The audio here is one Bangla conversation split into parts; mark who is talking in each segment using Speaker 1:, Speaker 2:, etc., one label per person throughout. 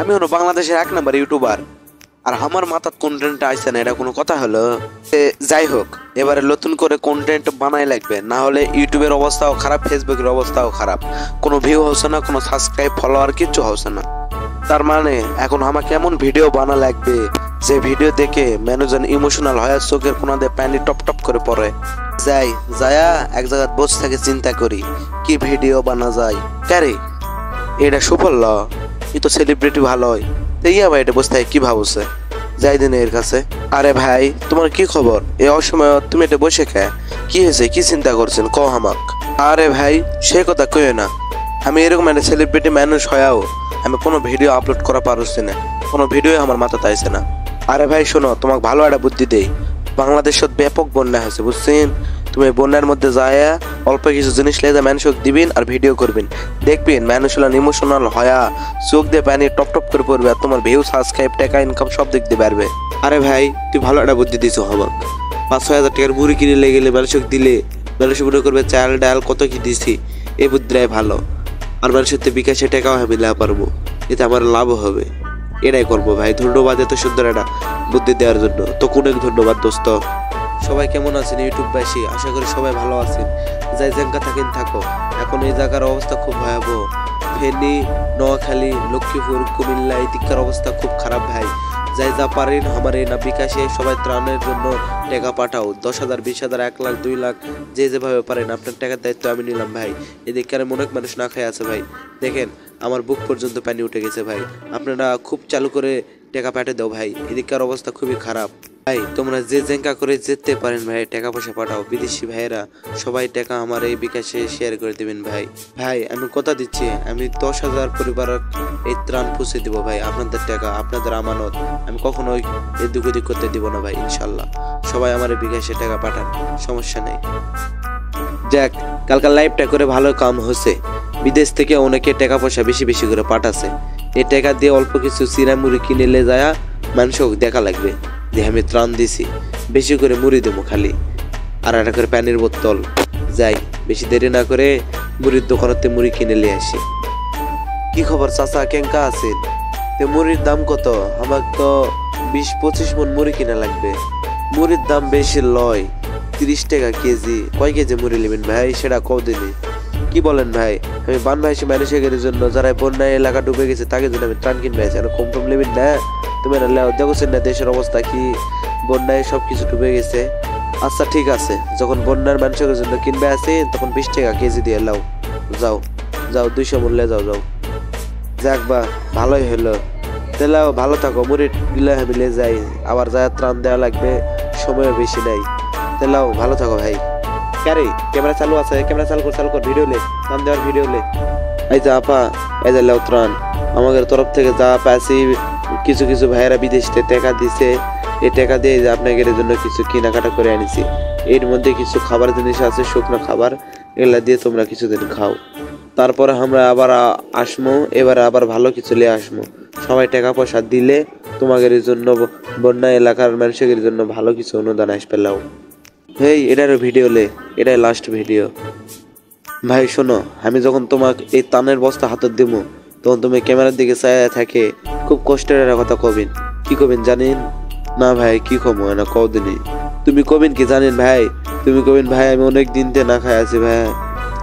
Speaker 1: আমি হলো বাংলাদেশের 1 নম্বর ইউটিউবার, আর আমার মাথার কন্টেন্ট আইছে না, এটা কোনো কথা হলো? যাই হোক, এবারে নতুন করে কন্টেন্ট বানাই লাগবে, না হলে ইউটিউবের অবস্থাও খারাপ, ফেসবুকের অবস্থাও খারাপ, কোনো ভিউ হচ্ছে না, কোনো সাবস্ক্রাইব ফলোয়ার কিচ্ছু হচ্ছে না। তার মানে এখন আমাকে এমন ভিডিও বানা লাগবে যে ভিডিও দেখে মানুষজন ইমোশনাল হয়ে চোখের কোনাতে পানি টপ টপ করে পড়ে। যায়া এক জায়গায় বসে থেকে চিন্তা করি কি ভিডিও বানা যায়। ক্যারে এটা সুফল, এ তো সেলিব্রিটি ভালো হয়, ইয়া ভাই এটা বসে থাকে কি ভাবছে, যাই দিন এর কাছে। আরে ভাই তোমার কি খবর, এ অসময় তুমি এটা বসে খা, কি হয়েছে, কি চিন্তা করছেন কও হামাক। আরে ভাই সে কথা কইও না, আমি এরকম একটা সেলিব্রিটি মানুষ হয়েও আমি কোনো ভিডিও আপলোড করা পারছি না, কোনো ভিডিও আমার মাথাতে আইছে না। আরে ভাই শোনো, তোমাকে ভালো একটা বুদ্ধি দেই, বাংলাদেশত ব্যাপক বন্যা হয়েছে বুঝছেন, তুমি বন্যার মধ্যে যায় অল্প কিছু জিনিস লেগে মানুষকে দিবেন আর ভিডিও করবেন, দেখবেন মানুষ ইমোশনাল হয়া চোখ দিয়ে পানি টপ টপ করে পড়বে, আর তোমার ভিউ সাবস্ক্রাইব টাকা ইনকাম সব দিক দিয়ে বাড়বে। আরে ভাই তুই ভালো একটা বুদ্ধি দিছো হবাক, 5-6 হাজার টাকার মুড়ি কিনে লেগে গেলে মানুষকে দিলে মানুষ মনে করবে চাল ডাল কত কি দিছি, এই বুদ্ধিটাই ভালো, আর মানুষের বিকাশে টাকাও আমি লাভ পারবো, এতে আমার লাভও হবে। এটাই করবো ভাই, ধন্যবাদ এত সুন্দর একটা বুদ্ধি দেওয়ার জন্য, তো অনেক ধন্যবাদ দোস্ত। সবাই কেমন আছেন ইউটিউববাসী, আশা করি সবাই ভালো আছেন, যাই জায়গা থাকেন থাকো। এখন এই জায়গার অবস্থা খুব ভয়াবহ, ফেনী, নোয়াখালী, লক্ষ্মীপুর, কুমিল্লা এই দিককার অবস্থা খুব খারাপ ভাই। যাই যা পারেন আমার এই না বিকাশে সবাই ত্রাণের জন্য টাকা পাঠাও, 10,000, 20,000, 1 লাখ, 2 লাখ, যে যেভাবে পারেন আপনার টাকার দায়িত্ব আমি নিলাম ভাই। এদিককার অনেক মানুষ না খায় আছে ভাই, দেখেন আমার বুক পর্যন্ত পানি উঠে গেছে ভাই, আপনারা খুব চালু করে টাকা পাঠিয়ে দাও ভাই, এদিককার অবস্থা খুবই খারাপ ভাই। তোমরা যে জেঙ্কা করে যেতে পারেন ভাই টাকা পয়সা পাঠাও, বিদেশি ভাইয়েরা সবাই টাকা আমার এই বিকাশে শেয়ার করে দেবেন ভাই। ভাই আমি কথা দিচ্ছি, আমি 10,000 পরিবার এই ত্রাণ পৌঁছে দিব ভাই, আপনাদের টাকা আপনাদের আমানত, আমি কখনোই এদিক ওদিক করতে দিব না ভাই, ইনশাল্লাহ। সবাই আমার এই বিকাশে টাকা পাঠান, সমস্যা নেই। যাক কালকার লাইভটা করে ভালো কাম হচ্ছে, বিদেশ থেকে অনেকে টাকা পয়সা বেশি বেশি করে পাঠাচ্ছে, এই টাকা দিয়ে অল্প কিছু চিরা মুড়ি কিনে লে যায় মানুষও দেখা লাগবে যে আমি ত্রাণ দিছি, বেশি করে মুড়ি দেবো খালি, আর একটা করে পানির বোতল। যাই বেশি দেরি না করে মুড়ির দোকানতে মুড়ি কিনে নিয়ে আসি। কি খবর চাচা, কেঙ্কা আছেন? মুড়ির দাম কত? আমার তো 20-25 মন মুড়ি কিনা লাগবে। মুড়ির দাম বেশি লয়, 30 টাকা কেজি। কয় কেজি মুড়ি নেবেন ভাই সেটা কদিনই? কি বলেন ভাই, আমি বানভাসী মানুষের জন্য যারা বন্যায় এলাকা ডুবে গেছে তাকে জন্য আমি ত্রাণ কিনবে আছি, আর কম টম নেবেন না। তুমি দেখছেন না দেশের অবস্থা কি, বন্যায় সবকিছু ডুবে গেছে। আচ্ছা ঠিক আছে, যখন বন্যার মানুষের জন্য কিনবে আছে তখন 20 টাকা কেজি দিয়ে লাও, যাও যাও 200 মূল্যে যাও যাও। যাক বা ভালোই হলো, তাহলে ভালো থাকো, মুড়ি গিলা মিলে যাই, আবার যা ত্রাণ দেওয়া লাগবে, সময়ও বেশি নাই, তাহলে ভালো থাকো ভাই। ক্যারে ক্যামেরা চালু আছে, ক্যামেরা চালু কর ভিডিও লে, ত্রাণ দেওয়ার ভিডিও লে। এই যে আপা, এই যে লাও ত্রাণ, আমাদের তরফ থেকে যা পাইছি, কিছু কিছু ভাইয়েরা বিদেশ থেকে টাকা দিছে, এই টাকা দিয়ে আপনাদের জন্য কিছু কেনাকাটা করে আনিছি। এর মধ্যে কিছু খাবার জিনিস আছে, শুকনো খাবার, এগুলা দিয়ে তোমরা কিছুদিন খাও, তারপরে আমরা আবার আসবো, এবারে আবার ভালো কিছু নিয়ে আসবো। সবাই টাকা পয়সা দিলে তোমাদের জন্য, বন্যা এলাকার মানুষের জন্য ভালো কিছু অনুদান আসবে লাও। হেই এটারও ভিডিও লে, এটাই লাস্ট ভিডিও। ভাই শোনো, আমি যখন তোমাকে এই তানের বস্তা হাতে দিব তখন তুমি ক্যামেরার দিকে চাইয়া থাকে খুব কষ্টের একটা কথা কবেন। কি কবেন জানেন? না ভাই কি কমো না কদিনই, তুমি কবেন কি জানেন ভাই? তুমি কবেন ভাই আমি অনেক দিন থেকে না খাই আছি ভাই,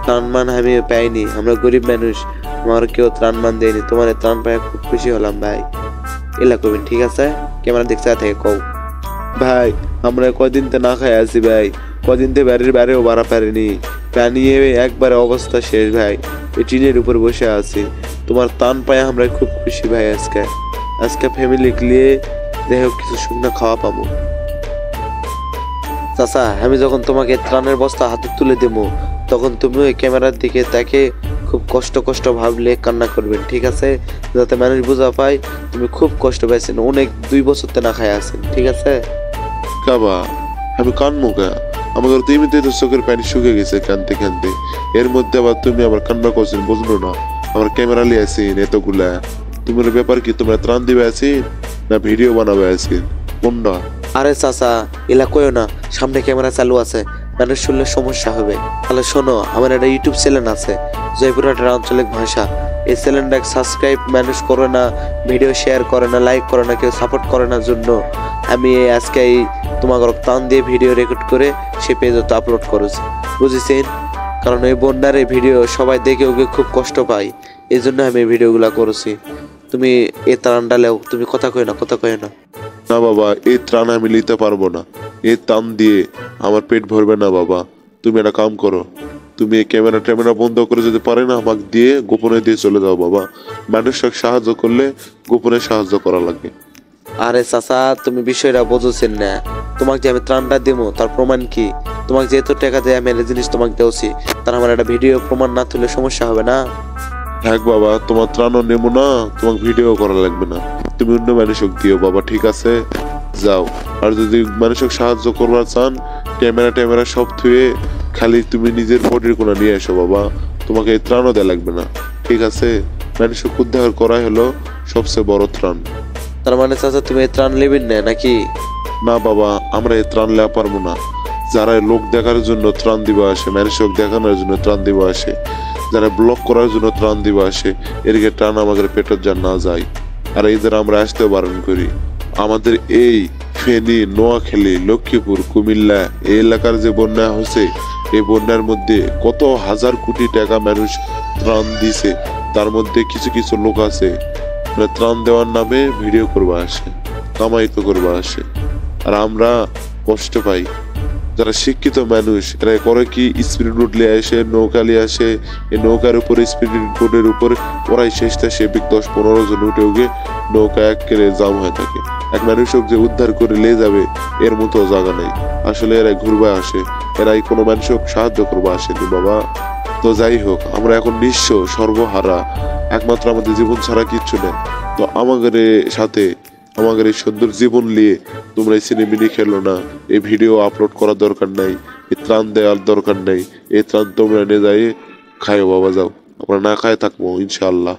Speaker 1: ত্রাণ মান আমি পাইনি, আমরা গরিব মানুষ, আমার কেউ ত্রাণ মান দেয়নি, তোমার ত্রাণ পাই খুব খুশি হলাম ভাই, এলা কবেন ঠিক আছে? ক্যামেরার দিকে চাইয়া থাকে কও। ভাই আমরা কদিন তো না খাই আছি ভাই, কদিন তো বাড়ির বাইরেও বাড়া পারিনি, প্রাণীয়ে একবারে অবস্থা শেষ ভাই, এই টিনের উপর বসে আছি, তোমার ত্রাণ পায় আমরা খুব খুশি ভাই। আজকে ফ্যামিলি নিয়ে দেখো কিছু শুকনো খাওয়া পাবো। চাচা আমি যখন তোমাকে ত্রাণের বস্তা হাতে তুলে দেবো তখন তুমি ওই ক্যামেরার দিকে তাকে খুব কষ্ট ভাবলে কান্না করবেন, ঠিক আছে? যাতে মানুষ বোঝা পায় তুমি খুব কষ্ট পাইছেন, অনেক 2 বছর তো না খাই আছেন, ঠিক আছে?
Speaker 2: কাবা আমি কানমু কা, আমাদের তো এমনিতে তো চোখের পানি শুকে গেছে কানতে কানতে, এর মধ্যে আবার তুমি আবার কান্না করছেন, বুঝলো না? আমার ক্যামেরা লিয়ে আছেন এতগুলা, তোমার ব্যাপার কি? তোমরা ত্রাণ দিবে আছেন না ভিডিও বানাবে আছেন কোনটা?
Speaker 1: আরে চাচা এলা কইও না, সামনে ক্যামেরা চালু আছে, মানুষ শুনলে সমস্যা হবে। তাহলে শোনো, আমার একটা ইউটিউব চ্যানেল আছে জয়পুরহাটের আঞ্চলিক ভাষা, এই চ্যানেলটাকে সাবস্ক্রাইব মানুষ করে না, ভিডিও শেয়ার করে না, লাইক করে না, কেউ সাপোর্ট করে না জন্য আমি আজকে এই তোমাকে টান দিয়ে ভিডিও রেকর্ড করে সে পেজে তো আপলোড করেছি, বুঝেছেন? কারণ এই বন্যার এই ভিডিও সবাই দেখে ওকে খুব কষ্ট পায়, এই জন্য আমি এই ভিডিওগুলো করেছি। তুমি এ ত্রাণটা লেও, তুমি কথা কই না, কথা কই না।
Speaker 2: না বাবা, এই ত্রাণ আমি নিতে পারবো না। এই ত্রাণ দিয়ে আমার পেট ভরবে না বাবা। তুমি একটা কাম করো, তুমি এই ক্যামেরা ট্যামেরা বন্ধ করে যদি পারে না আমাকে দিয়ে গোপনে দিয়ে চলে যাও বাবা। মানুষকে সাহায্য করলে গোপনে সাহায্য করা লাগে।
Speaker 1: আরে চাচা, তুমি বিষয়টা বোঝছেন না। তোমাকে যে আমি ত্রাণটা দেবো তার প্রমাণ কি? তোমাকে যেহেতু টাকা দিয়ে আমি একটা জিনিস তোমাকে দেওছি, তার আমার একটা ভিডিও প্রমাণ না তুলে সমস্যা হবে না?
Speaker 2: হ্যাঁ বাবা, তোমার ত্রাণও নেবো না, তোমাকে ভিডিও করা লাগবে না। তুমি অন্য মানুষক দিও বাবা, ঠিক আছে? যাও। আর যদি মানুষক সাহায্য করবার চান, ক্যামেরা ট্যামেরা সব থুয়ে খালি তুমি নিজের বডির কোনা নিয়ে এসো বাবা। তোমাকে এই ত্রাণও দেওয়া লাগবে না, ঠিক আছে? মানুষক উদ্ধার করাই হলো সবচেয়ে বড় ত্রাণ।
Speaker 1: তার মানে চাচা তুমি এই ত্রাণ নেবেন না নাকি?
Speaker 2: না বাবা, আমরা এই ত্রাণ নেওয়া পারবো না। যারা লোক দেখার জন্য ত্রাণ দিবা আসে, মানুষক দেখানোর জন্য ত্রাণ দিবা আসে, যারা ব্লক করার জন্য ত্রাণ দিবা আসে, এদিকে ত্রাণ আমাদের পেটের যান না যায়। আর এদের আমরা আসতে বারণ করি। আমাদের এই ফেনী, নোয়াখালী, লক্ষ্মীপুর, কুমিল্লা এই এলাকার যে বন্যা হয়েছে, এই বন্যার মধ্যে কত হাজার কোটি টাকা মানুষ ত্রাণ দিছে। তার মধ্যে কিছু কিছু লোক আছে মানে ত্রাণ দেওয়ার নামে ভিডিও করবা আসে, কামাইতো করবা আসে, আর আমরা কষ্ট পাই। যারা শিক্ষিত মানুষ এরা করে কি, স্পিড বোট নিয়ে আসে, নৌকা নিয়ে আসে, এই নৌকার উপরে স্পিড বোটের উপর ওরাই শেষটা সে 10-15 জন উঠে উঠে নৌকা এক কেড়ে জাম হয়ে থাকে। এক মানুষক যে উদ্ধার করে নিয়ে যাবে এর মতো জায়গা নেই। আসলে এরা ঘুরবা আসে, এরাই কোনো মানুষক সাহায্য করবা আসেনি বাবা। তো যাই হোক, আমরা এখন নিঃস্ব, সর্বহারা, একমাত্র আমাদের জীবন ছাড়া কিচ্ছু নেই। তো আমাদের সাথে আমাদের এই সুন্দর জীবন নিয়ে তোমরা এই সিনেমিনি খেলো না। এই ভিডিও আপলোড করার দরকার নাই, এই ত্রাণ দেওয়ার দরকার নাই। এই ত্রাণ তোমরা নিয়ে যাই খাইও বাবা, যাও। আমরা না খায় থাকবো ইনশাআল্লাহ।